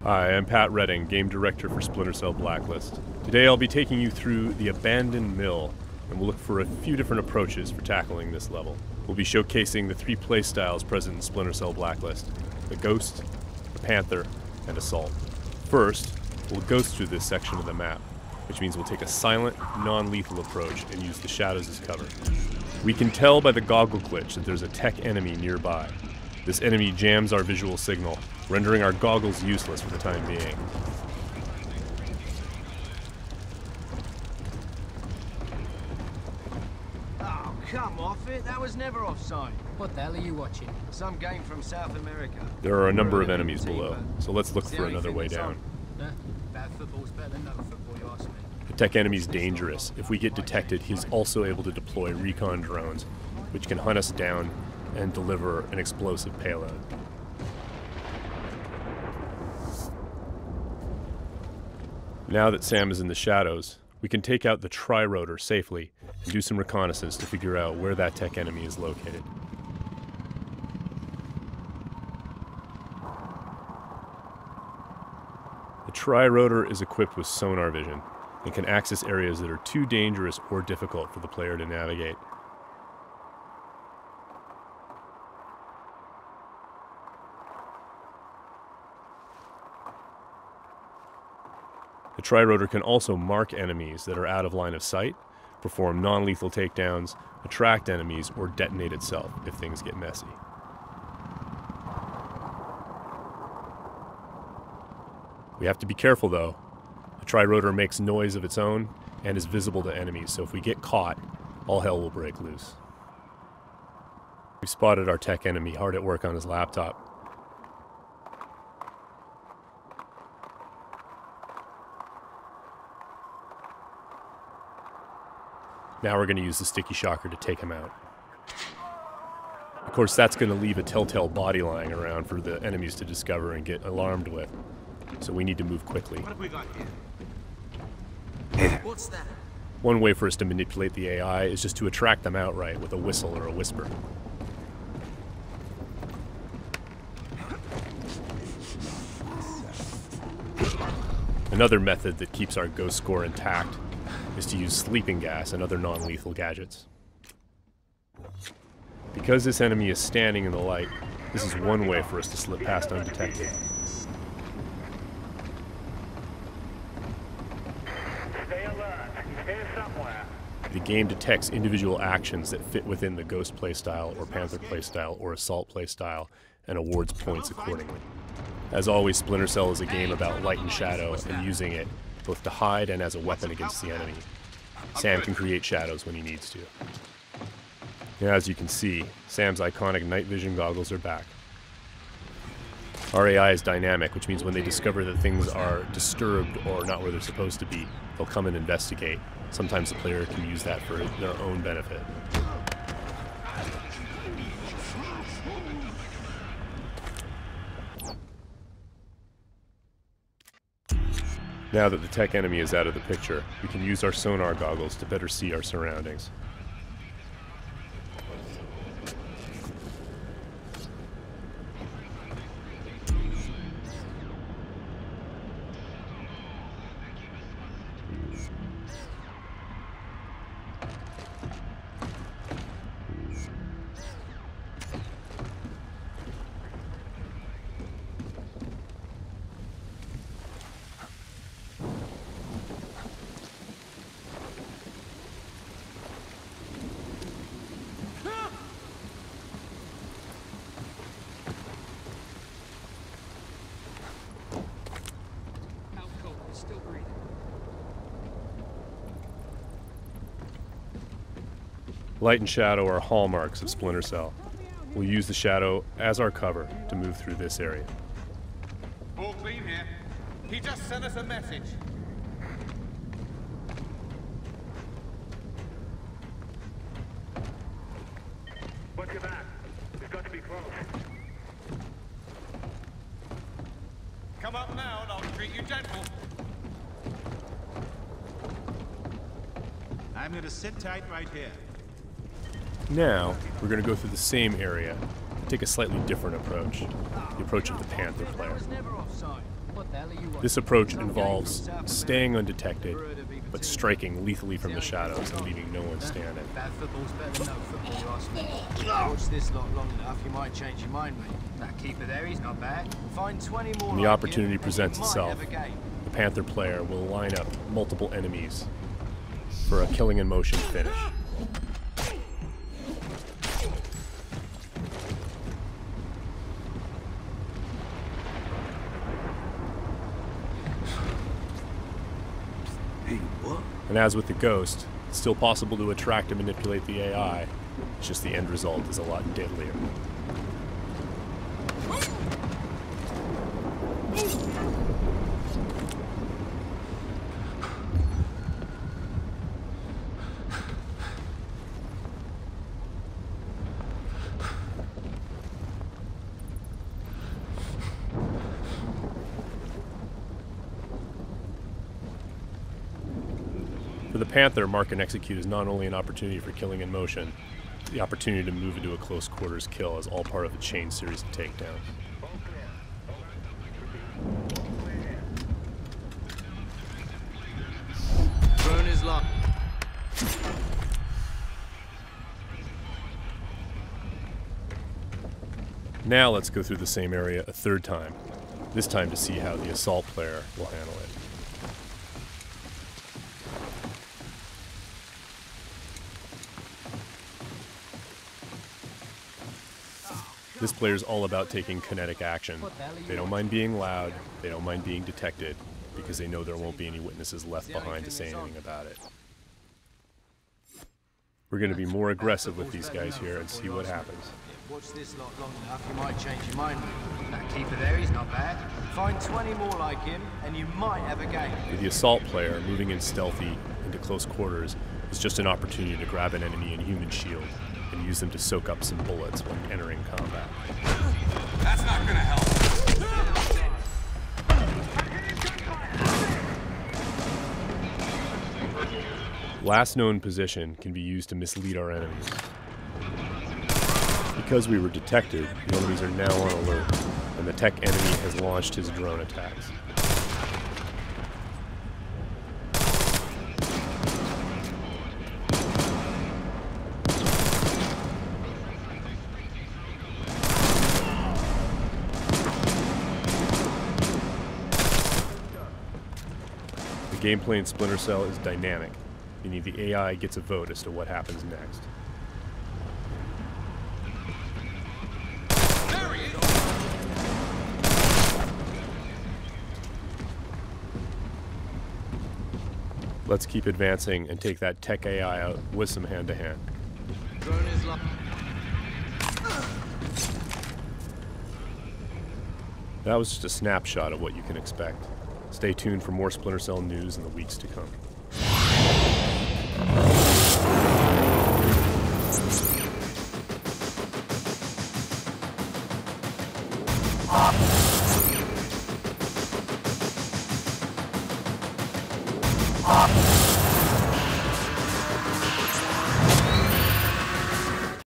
Hi, I'm Pat Redding, Game Director for Splinter Cell Blacklist. Today I'll be taking you through the Abandoned Mill, and we'll look for a few different approaches for tackling this level. We'll be showcasing the three playstyles present in Splinter Cell Blacklist: the Ghost, the Panther, and Assault. First, we'll ghost through this section of the map, which means we'll take a silent, non-lethal approach and use the shadows as cover. We can tell by the goggle glitch that there's a tech enemy nearby. This enemy jams our visual signal, rendering our goggles useless for the time being. Oh, come off it. That was never offside. What the hell are you watching? Some game from South America. There are a number of enemies below, so let's look for another way down. Bad football's better than no football, you ask me. The tech enemy's dangerous. If we get detected, he's also able to deploy recon drones, which can hunt us down and deliver an explosive payload. Now that Sam is in the shadows, we can take out the tri-rotor safely and do some reconnaissance to figure out where that tech enemy is located. The tri-rotor is equipped with sonar vision and can access areas that are too dangerous or difficult for the player to navigate. The tri-rotor can also mark enemies that are out of line of sight, perform non-lethal takedowns, attract enemies, or detonate itself if things get messy. We have to be careful though. The tri-rotor makes noise of its own and is visible to enemies, so if we get caught, all hell will break loose. We've spotted our tech enemy hard at work on his laptop. Now we're going to use the sticky shocker to take him out. Of course, that's going to leave a telltale body lying around for the enemies to discover and get alarmed with. So we need to move quickly. What have we got here? What's that? One way for us to manipulate the AI is just to attract them outright with a whistle or a whisper. Another method that keeps our ghost score intact is to use sleeping gas and other non-lethal gadgets. Because this enemy is standing in the light, this is one way for us to slip past undetected. Stay alert. He's here somewhere. The game detects individual actions that fit within the Ghost playstyle or Panther playstyle or Assault playstyle and awards points accordingly. As always, Splinter Cell is a game about light and shadow and using it both to hide and as a weapon against the enemy. Sam can create shadows when he needs to. Now, as you can see, Sam's iconic night vision goggles are back. Our AI is dynamic, which means when they discover that things are disturbed or not where they're supposed to be, they'll come and investigate. Sometimes the player can use that for their own benefit. Now that the tech enemy is out of the picture, we can use our sonar goggles to better see our surroundings. Still breathing. Light and shadow are hallmarks of Splinter Cell. We'll use the shadow as our cover to move through this area. All clean here. He just sent us a message. What's your back? We've got to be close. Come up now and I'll treat you gentle. I'm gonna sit tight right here. Now, we're going to go through the same area, take a slightly different approach, the approach of the Panther player. That was never offside. What the hell are you watching? This approach involves staying undetected, but striking lethally from the shadows and leaving no one standing. Bad football's better than no football, you ask me. Watch this lot long enough, you might change your mind, mate. That keeper there, he's not bad. Find 20 more When the like opportunity him, and presents you might itself, have a game. the Panther player will line up multiple enemies for a killing in motion finish. And as with the Ghost, it's still possible to attract and manipulate the AI. It's just the end result is a lot deadlier. For the Panther, mark and execute is not only an opportunity for killing in motion, the opportunity to move into a close quarters kill is all part of a chain series of takedowns. Drone is locked. Now let's go through the same area a third time, this time to see how the assault player will handle it. This player's all about taking kinetic action. They don't mind being loud, they don't mind being detected, because they know there won't be any witnesses left behind to say anything about it. We're going to be more aggressive with these guys here and see what happens. Watch this lot long enough, you might change your mind, mate. That keeper there, he's not bad. Find 20 more like him, and you might have a game. For the assault player, moving in stealthy into close quarters is just an opportunity to grab an enemy in human shield and use them to soak up some bullets when entering combat. That's not gonna help. Last known position can be used to mislead our enemies. Because we were detected, the enemies are now on alert, and the tech enemy has launched his drone attacks. The gameplay in Splinter Cell is dynamic, meaning the AI gets a vote as to what happens next. Let's keep advancing and take that tech AI out with some hand-to-hand. Drone is locked. That was just a snapshot of what you can expect. Stay tuned for more Splinter Cell news in the weeks to come. Ah!